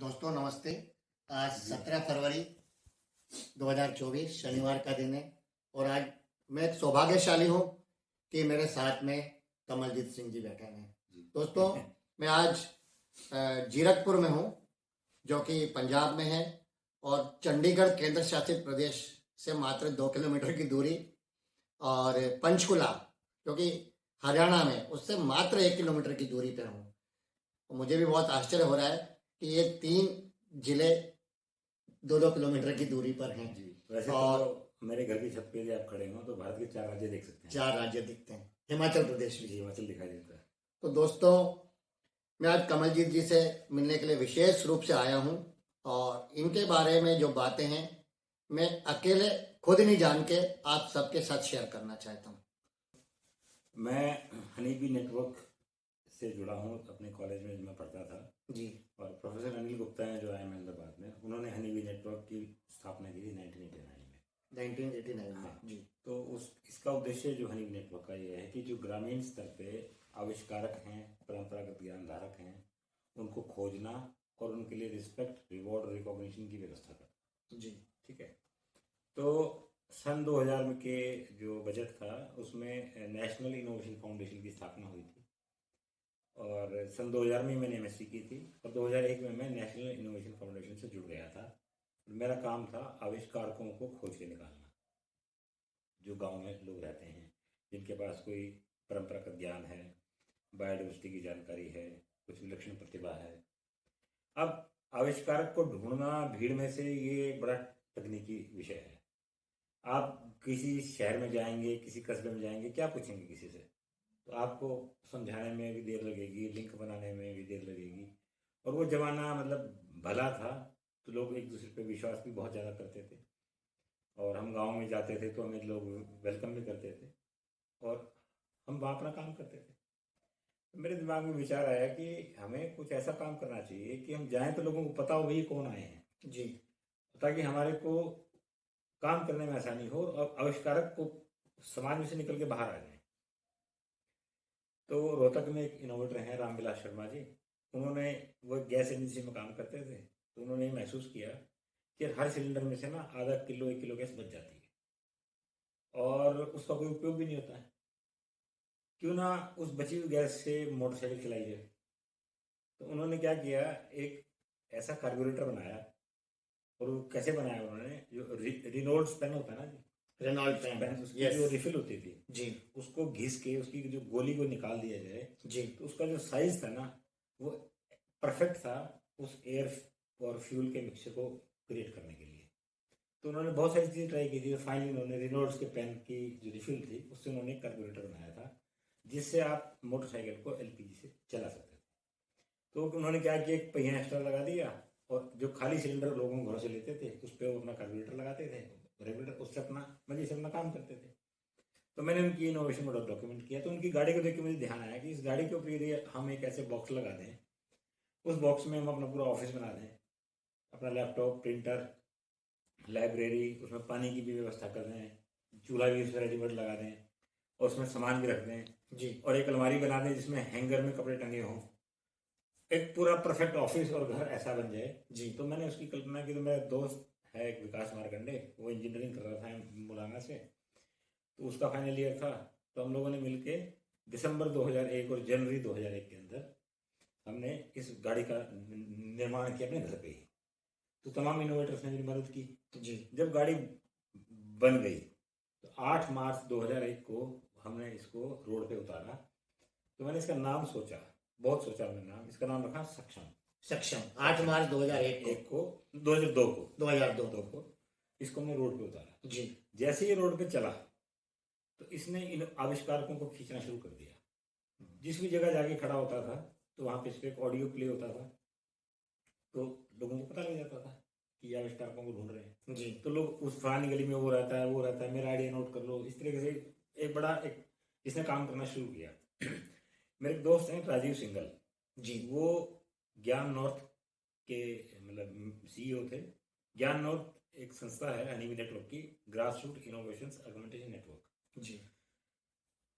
दोस्तों नमस्ते। आज 17 फरवरी 2024 शनिवार का दिन है और आज मैं सौभाग्यशाली हूँ कि मेरे साथ में कमलजीत सिंह जी बैठे हैं। दोस्तों मैं आज जीरकपुर में हूँ जो कि पंजाब में है और चंडीगढ़ केंद्र शासित प्रदेश से मात्र 2 किलोमीटर की दूरी और पंचकुला जो कि हरियाणा में उससे मात्र 1 किलोमीटर की दूरी पे हूँ। मुझे भी बहुत आश्चर्य हो रहा है कि ये 3 जिले 2-2 किलोमीटर की दूरी पर हैं। जी, वैसे और तो मेरे घर की छत पे यदि आप खड़े हो तो भारत के 4 राज्य देख सकते हैं। 4 राज्य दिखते हैं, हिमाचल प्रदेश भी। जी, हिमाचल दिखाई देता है। तो दोस्तों मैं आज कमलजीत जी से मिलने के लिए विशेष रूप से आया हूँ और इनके बारे में जो बातें हैं मैं अकेले खुद नहीं जान के आप सबके साथ शेयर करना चाहता हूँ। मैं हनी बी नेटवर्क से जुड़ा हूँ। अपने कॉलेज में जब मैं पढ़ता था जी। और प्रोफेसर अनिल गुप्ता हैं जो आए अहमदाबाद में, उन्होंने हनी बी नेटवर्क की स्थापना की थी 1989 में। हाँ जी। तो इसका उद्देश्य जो हनी बी नेटवर्क का ये है कि जो ग्रामीण स्तर पे आविष्कारक हैं, परंपरागत ज्ञान धारक हैं, उनको खोजना और उनके लिए रिस्पेक्ट, रिवॉर्ड, रिकॉग्निशन की व्यवस्था करना। जी ठीक है। तो सन 2000 में के जो बजट था उसमें नेशनल इनोवेशन फाउंडेशन की स्थापना हुई थी और सन 2000 में मैंने एमएससी की थी और 2001 में मैं नेशनल इनोवेशन फाउंडेशन से जुड़ गया था। मेरा काम था आविष्कारकों को खोज के निकालना, जो गांव में लोग रहते हैं, जिनके पास कोई परंपरागत ज्ञान है, बायोडाइवर्सिटी की जानकारी है, कुछ विलक्षण प्रतिभा है। अब आविष्कारक को ढूंढना भीड़ में से ये बड़ा तकनीकी विषय है। आप किसी शहर में जाएंगे, किसी कस्बे में जाएंगे, क्या पूछेंगे किसी से? तो आपको समझाने में भी देर लगेगी, लिंक बनाने में भी देर लगेगी। और वो जमाना मतलब भला था तो लोग एक दूसरे पे विश्वास भी बहुत ज़्यादा करते थे और हम गांव में जाते थे तो हमें लोग वेलकम भी करते थे और हम वहाँ अपना काम करते थे। तो मेरे दिमाग में विचार आया कि हमें कुछ ऐसा काम करना चाहिए कि हम जाएं तो लोगों को पता हो भाई कौन आए हैं। जी। ताकि हमारे को काम करने में आसानी हो और आविष्कारक को समाज में से निकल के बाहर आ जाए। तो रोहतक में एक इनोवेटर हैं रामविलास शर्मा जी, उन्होंने वो गैस एजेंसी में काम करते थे। तो उन्होंने महसूस किया कि हर सिलेंडर में से ना आधा किलो 1 किलो गैस बच जाती है और उसका कोई उपयोग भी नहीं होता है। क्यों ना उस बची हुई गैस से मोटरसाइकिल चलाई जाए। तो उन्होंने क्या किया, एक ऐसा कार्बोरेटर बनाया। और वो कैसे बनाया उन्होंने, जो रिनोल्ड्स पेन होता है ना जी, रेनॉल्ड पेन, उसकी जो रिफिल होती थी जी, उसको घिस के उसकी जो गोली को निकाल दिया जाए जी, तो उसका जो साइज था ना वो परफेक्ट था उस एयर और फ्यूल के मिक्सचर को क्रिएट करने के लिए। तो उन्होंने बहुत सारी चीज़ें ट्राई की थी। फाइनली उन्होंने रिनोल्ड्स के पेन की जो रिफिल थी उससे उन्होंने कार्बोरेटर बनाया था जिससे आप मोटरसाइकिल को एलपीजी से चला सकते थे। तो उन्होंने क्या किया, एक पहिया एक्स्ट्रा लगा दिया और जो खाली सिलेंडर लोगों घरों से लेते थे उस पर वो अपना कार्बोरेटर लगाते थे, रेगुलेटर उससे अपना मजे से अपना काम करते थे। तो मैंने उनकी इनोवेशन को डॉक्यूमेंट किया। तो उनकी गाड़ी को देख के मुझे ध्यान आया कि इस गाड़ी के ऊपर यदि हम एक ऐसे बॉक्स लगा दें, उस बॉक्स में हम अपना पूरा ऑफिस बना दें, अपना लैपटॉप, प्रिंटर, लाइब्रेरी, उसमें पानी की भी व्यवस्था कर दें, चूल्हा भी उसमें रेडीमेड लगा दें और उसमें सामान भी रख दें जी, और एक अलमारी बना दें जिसमें हैंगर में कपड़े टंगे हों, एक पूरा परफेक्ट ऑफिस और घर ऐसा बन जाए जी। तो मैंने उसकी कल्पना की। तो मेरा दोस्त है एक विकास मारकंडे, वो इंजीनियरिंग कर रहा था मुलाना से, तो उसका फाइनल ईयर था। तो हम लोगों ने मिलके दिसंबर 2001 और जनवरी 2001 के अंदर हमने इस गाड़ी का निर्माण किया अपने घर पे ही। तो तमाम इनोवेटर्स ने मेरी मदद की जी। जब गाड़ी बन गई। तो 8 मार्च 2001 को हमने इसको रोड पे उतारा। तो मैंने इसका नाम सोचा, बहुत सोचा मैंने नाम, इसका नाम रखा सक्षम। सक्षम 8 मार्च 2001 को 2002 को 2002 को इसको हमने रोड पे उतारा। जी। जैसे ये रोड पे चला तो इसने इन आविष्कारकों को खींचना शुरू कर दिया। जिस भी जगह जाके खड़ा होता था तो वहां पे इस पे एक ऑडियो प्ले होता था तो लोगों को पता लग जाता था कि ये आविष्कारकों को ढूंढ रहे हैं जी। तो लोग उस फलानी गली में वो रहता है, वो रहता है, मेरा आइडिया नोट कर लो। इस तरीके से एक बड़ा एक इसने काम करना शुरू किया। मेरे एक दोस्त हैं राजीव सिंगल जी, वो ज्ञान नॉर्थ के मतलब सीईओ थे। ज्ञान नॉर्थ एक संस्था है हनीबी नेटवर्क की, grass root innovation augmentation network. जी,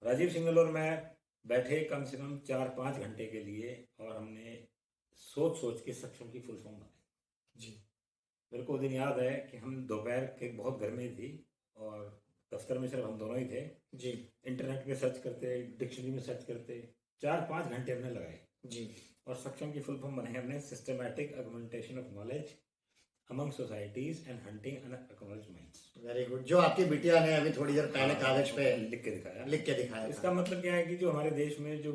राजीव सिंगल और मैं बैठे कम से कम 4-5 घंटे के लिए और हमने सोच सोच के सक्षम की फुल फॉर्म बनाई। जी मेरे को वो दिन याद है कि हम दोपहर के बहुत गर्मी थी और दफ्तर में सिर्फ हम दोनों ही थे। जी इंटरनेट पे सर्च करते, डिक्शनरी में सर्च करते, 4-5 घंटे हमने लगाए जी और सक्षम की फुल फॉर्म बनाई हमने, systematic augmentation of knowledge among societies and hunting unacknowledged minds. Very good. जो आपकी बिटिया ने अभी थोड़ी देर पहले कागज पे लिख के दिखाया। लिख के दिखाया इसका था। मतलब क्या है कि जो हमारे देश में जो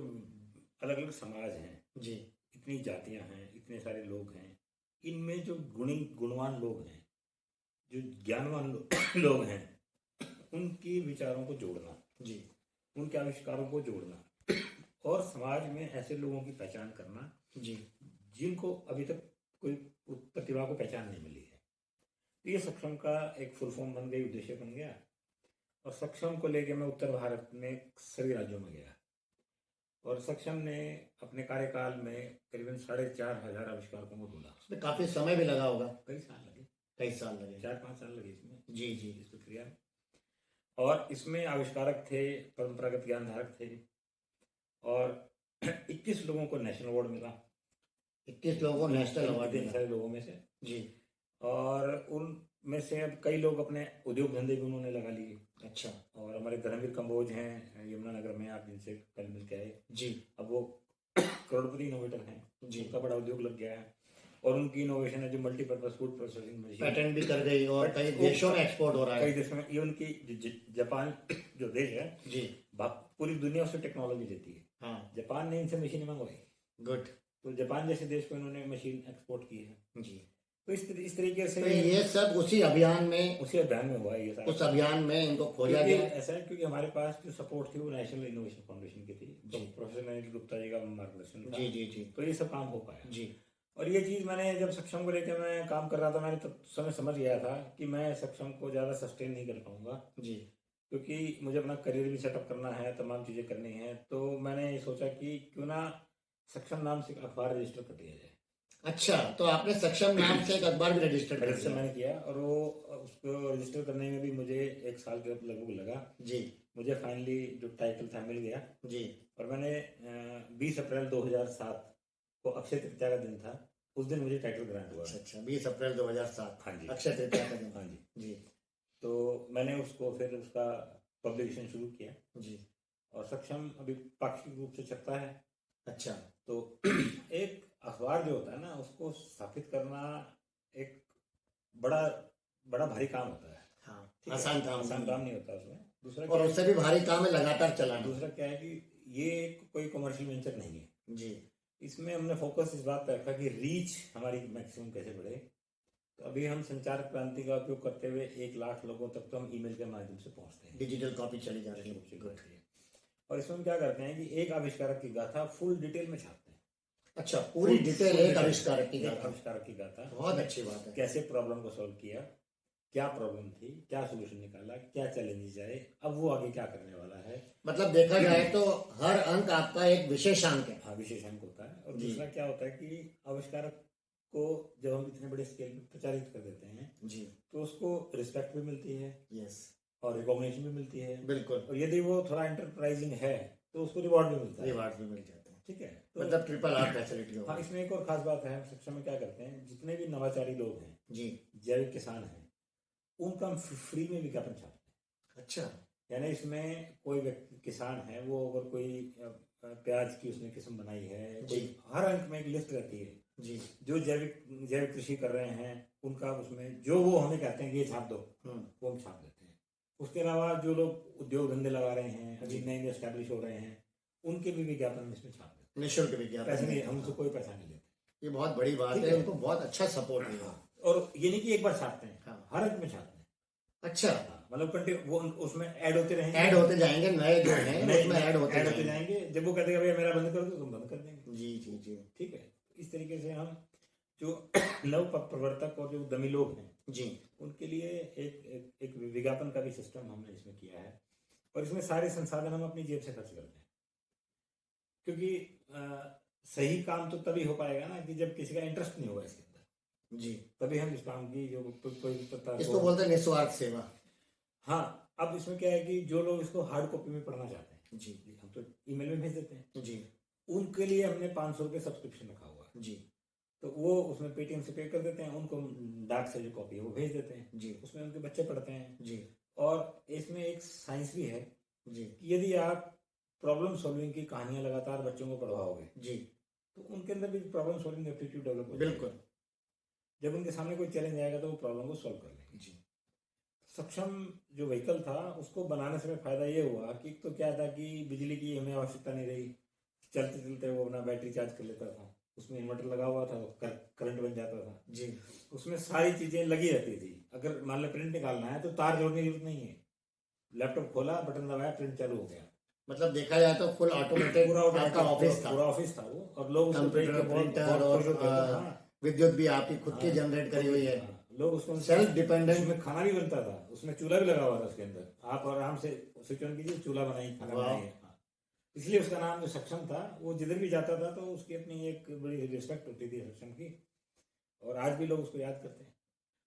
अलग अलग समाज हैं, जी इतनी जातियां हैं, इतने सारे लोग हैं, इनमें जो गुणवान लोग हैं, जो ज्ञानवान लोग हैं, उनकी विचारों को जोड़ना, जी उनके आविष्कारों को जोड़ना और समाज में ऐसे लोगों की पहचान करना जी जिनको अभी तक कोई प्रतिभा को पहचान नहीं मिली है। तो ये सक्षम का एक फुल फॉर्म बन गई, उद्देश्य बन गया। और सक्षम को लेके मैं उत्तर भारत में सभी राज्यों में गया और सक्षम ने अपने कार्यकाल में करीबन 4,500 आविष्कारकों को ढूंढा। इसमें काफी समय भी लगा होगा। कई साल लगे, कई साल लगे। 4-5 साल लगे इसमें, जी जी इस प्रक्रिया में। और इसमें आविष्कारक थे, परंपरागत ज्ञानधारक थे और 21 लोगों को नेशनल अवार्ड मिला। 21 लोगों को नेशनल अवार्ड इतने मिला। सारे लोगों में से। जी और उनमें से अब कई लोग अपने उद्योग धंधे भी उन्होंने लगा लिए। अच्छा और हमारे धर्मवीर कंबोज हैं यमुनानगर में, आप जिनसे कल मिल के आए, जी अब वो करोड़पति इनोवेटर हैं जी। उनका बड़ा उद्योग लग गया है और उनकी इनोवेशन है जो multipurpose food processing machine, patent भी कर गई और कई देशों में एक्सपोर्ट हो रहा कई है। देशों में। ये उनकी जापान जो देश है, जी पूरी दुनिया उससे टेक्नोलॉजी लेती है। हाँ जापान ने इनसे मशीनें मंगवाई, गुड। तो जापान जैसे देश को इन्होंने मशीन एक्सपोर्ट की है। जी तो इस तरीके से तो ये सब उसी अभियान में, उसी अभियान में हुआ है ये सारा। उस अभियान में इनको खोजा क्योंकि गया। ऐसा है क्योंकि हमारे पास जो सपोर्ट थी वो नेशनल इनोवेशन फाउंडेशन की थी, जी। प्रोफेसर अनिल गुप्ता जी का मार्गदर्शन था। जी जी जी तो ये सब काम हो पाया। जी और ये चीज़ मैंने जब सक्षम को लेकर मैं काम कर रहा था, मैंने तब समय समझ गया था कि मैं सक्षम को ज़्यादा सस्टेन नहीं कर पाऊंगा, जी क्योंकि मुझे अपना करियर भी सेटअप करना है, तमाम चीज़ें करनी हैं। तो मैंने ये सोचा कि क्यों ना सक्षम नाम से एक अखबार रजिस्टर कर दिया जाए। अच्छा, तो आपने सक्षम नाम से एक अखबार भी रजिस्टर कर रजिस्टर दिया। मैंने किया और वो उसको रजिस्टर करने में भी मुझे 1 साल के लगभग लगा। जी मुझे फाइनली जो टाइटल था मिल गया। जी और मैंने 20 अप्रैल 2007 को अक्षय तृतीया का दिन था, उस दिन मुझे टाइटल ग्रांट हुआ। अच्छा 20 अप्रैल 2007। हाँ जी, अक्षय तृतीया का दिन। हाँ जी। जी तो मैंने उसको फिर उसका पब्लिकेशन शुरू किया जी और सक्षम अभी पाक्षिक रूप से छपता है। अच्छा तो एक अखबार जो होता है ना, उसको स्थापित करना एक बड़ा बड़ा भारी काम होता है। हाँ ठीक है? आसान काम आसान नहीं काम है। नहीं होता उसमें। दूसरा और क्या है उससे भी भारी काम है लगातार चलाना। दूसरा क्या है कि ये कोई कमर्शियल वेंचर नहीं है। जी इसमें हमने फोकस इस बात पर रखा कि रीच हमारी मैक्सिमम कैसे बढ़े। तो अभी हम संचार क्रांति का उपयोग करते हुए 1 लाख लोगों तक तो हम ईमेल के माध्यम से पहुंचते हैं, डिजिटल कॉपी चली जा रही रूप से है। करते हैं। और इसमें हम क्या करते हैं कि एक आविष्कारक की गाथा फुल डिटेल में छापते हैं। अच्छा पूरी डिटेल एक आविष्कारक की एक गाथा। आविष्कारक की गाथा, बहुत अच्छी बात है। कैसे प्रॉब्लम को सॉल्व किया, क्या प्रॉब्लम थी, क्या सोल्यूशन निकाला, क्या चैलेंजेस आए, अब वो आगे क्या करने वाला है। मतलब देखा जाए तो हर अंक आपका एक विशेषांक है। हाँ, विशेषांक होता है। और जी। दूसरा क्या होता है कि आविष्कारक को जब हम इतने बड़े स्केल पे प्रचारित कर देते हैं जी तो उसको रिस्पेक्ट भी मिलती है यस और रिकॉग्निशन भी मिलती है। बिल्कुल। और यदि वो थोड़ा एंटरप्राइजिंग है तो उसको रिवॉर्ड भी मिलता है। रिवार्ड भी मिल जाते हैं। ठीक है, तो मतलब ट्रिपल आर फैसिलिटी हाँ, होगी। इसमें एक और खास बात है, सक्षम में क्या करते हैं, जितने भी नवाचारी लोग हैं, जी जैविक किसान हैं, उनका हम फ्री में विज्ञापन छापते हैं। अच्छा यानी इसमें कोई व्यक्ति किसान है, वो अगर कोई प्याज की उसने किस्म बनाई है, जी। कोई हर अंक में एक लिस्ट रहती है जी जो जैविक कृषि कर रहे हैं, उनका उसमें जो वो हमें कहते हैं कि ये छाप दो, वो हम छाप देते हैं। उसके अलावा जो लोग उद्योग धंधे लगा रहे हैं, अभी नए नए एस्टैब्लिश हो रहे हैं, उनके भी विज्ञापन इसमें छाप देते हैं। निःशुल्क विज्ञापन। पैसे नहीं, हमसे कोई पैसा नहीं लेते। ये बहुत बड़ी बात ठीक है। है। उनको बहुत अच्छा सपोर्ट मिला। और ये नहीं कि एक बार छापते हैं, हाँ। हर अंक में छापते हैं। अच्छा मतलब वो उसमें ऐड होते रहेंगे, ऐड होते जाएंगे, नए जो हैं उसमें ऐड होते जाएंगे। जाएंगे। जब वो कहते हैं भैया मेरा बंद कर दो, तुम बंद कर देंगे। जी जी जी ठीक है, इस तरीके से हम जो नव प्रवर्तक और जो दमी लोग हैं, जी उनके लिए एक विज्ञापन का भी सिस्टम हमने इसमें किया है। और इसमें सारे संसाधन हम अपनी जेब से खर्च करते हैं, क्योंकि सही काम तो तभी हो पाएगा ना कि जब किसी का इंटरेस्ट नहीं होगा इसके अंदर, जी। तभी हम इस काम की जो कोई इसको बोलते हैं निस्वार्थ सेवा। हाँ, अब इसमें क्या है कि जो लोग इसको हार्ड कॉपी में पढ़ना चाहते हैं, जी हम तो ईमेल में भेज देते हैं, जी उनके लिए हमने 500 रुपये सब्सक्रिप्शन रखा हुआ है। होगा। जी तो वो उसमें पेटीएम से पे कर देते हैं, उनको डाक से जो कॉपी है वो भेज देते हैं, जी उसमें उनके बच्चे पढ़ते हैं। जी और इसमें एक साइंस भी है जी कि यदि आप प्रॉब्लम सॉल्विंग की कहानियां लगातार बच्चों को पढ़वाओगे जी तो उनके अंदर भी प्रॉब्लम सॉल्विंग एप्टीट्यूड डेवलप हो बिल्कुल। जाएगा। जब उनके सामने कोई चैलेंज आएगा तो वो प्रॉब्लम को सॉल्व कर लेंगे। जी सक्षम जो व्हीकल था उसको बनाने से फायदा ये हुआ कि एक तो क्या था कि बिजली की हमें आवश्यकता नहीं रही, चलते चलते वो अपना बैटरी चार्ज कर लेता था, उसमें इन्वर्टर लगा हुआ था, करंट बन जाता था जी उसमें सारी चीजें लगी रहती थी। अगर मान लो प्रिंट निकालना है तो तार जोड़ने की जरूरत नहीं है, लैपटॉप खोला बटन दबाया प्रिंट चालू हो गया। मतलब देखा जाए तो फुल ऑटोमेटेड पूरा आपका ऑफिस था, पूरा ऑफिस था वो, और लोग उसको देख के कंप्यूटर बहुत प्रिंटर बहुत और खुश होते थे। हाँ विद्युत भी आपकी खुद की हाँ, जनरेट करी हुई है, हाँ, लोग उसको सेल्फ डिपेंडेंट। उसमें खाना भी बनता था, उसमें चूल्हा भी लगा हुआ था उसके अंदर, आप आराम से स्विच ऑन कीजिए चूल्हा बनाइए खाना वाह। बनाइए। हाँ। इसलिए उसका नाम जो सक्षम था, वो जिधर भी जाता था तो उसकी अपनी एक बड़ी रिस्पेक्ट होती थी सक्षम की, और आज भी लोग उसको याद करते हैं।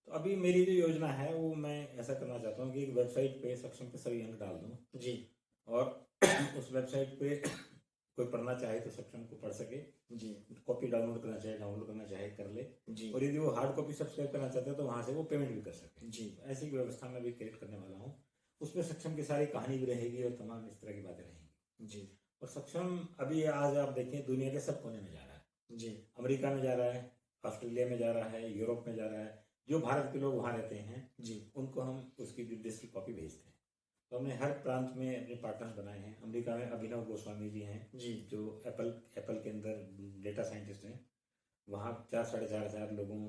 तो अभी मेरी जो योजना है वो मैं ऐसा करना चाहता हूँ कि एक वेबसाइट पे सक्षम के सभी अंक डाल दूँ जी और उस वेबसाइट पे कोई पढ़ना चाहे तो सक्षम को पढ़ सके, जी कॉपी डाउनलोड करना चाहे डाउनलोड करना चाहे कर ले, जी और यदि वो हार्ड कॉपी सब्सक्राइब करना चाहते हैं तो वहाँ से वो पेमेंट भी कर सके। जी ऐसी व्यवस्था मैं भी क्रिएट करने वाला हूँ। उसमें सक्षम की सारी कहानी भी रहेगी और तमाम इस तरह की बातें रहेंगी। जी और सक्षम अभी आज आप देखें दुनिया के सब कोने में जा रहा है, जी अमेरिका में जा रहा है, ऑस्ट्रेलिया में जा रहा है, यूरोप में जा रहा है। जो भारत के लोग वहाँ रहते हैं जी उनको हम उसकी डिजिटल कॉपी भेजते हैं। तो हमने हर प्रांत में अपने पार्टनर्स बनाए हैं। अमेरिका में अभिनव गोस्वामी जी हैं जी जो एप्पल के अंदर डेटा साइंटिस्ट हैं, वहाँ 4-4.5 हज़ार लोगों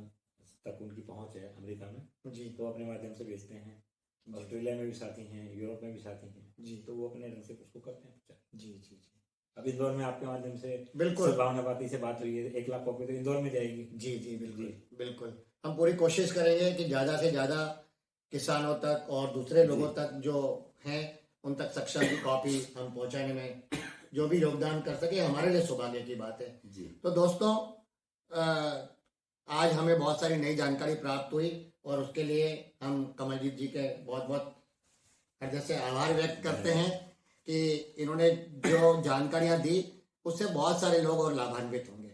तक उनकी पहुँच है अमेरिका में, जी तो अपने माध्यम से भेजते हैं। ऑस्ट्रेलिया में भी साथी हैं, यूरोप में भी साथी हैं, जी तो वो अपने ढंग से उसको करते हैं प्रचार। जी जी जी अब इंदौर में आपके माध्यम से बिल्कुल। सद्भावना पार्टी से बात हुई है, 1 लाख कॉपी तो इंदौर में जाएगी। जी जी बिल्कुल बिल्कुल। हम पूरी कोशिश करेंगे कि ज़्यादा से ज़्यादा किसानों तक और दूसरे लोगों तक जो हैं उन तक सक्षम की कॉपी हम पहुंचाने में जो भी योगदान कर सके हमारे लिए सौभाग्य की बात है। जी तो दोस्तों आज हमें बहुत सारी नई जानकारी प्राप्त हुई और उसके लिए हम कमलजीत जी के बहुत बहुत हृदय से आभार व्यक्त करते हैं कि इन्होंने जो जानकारियां दी उससे बहुत सारे लोग और लाभान्वित होंगे।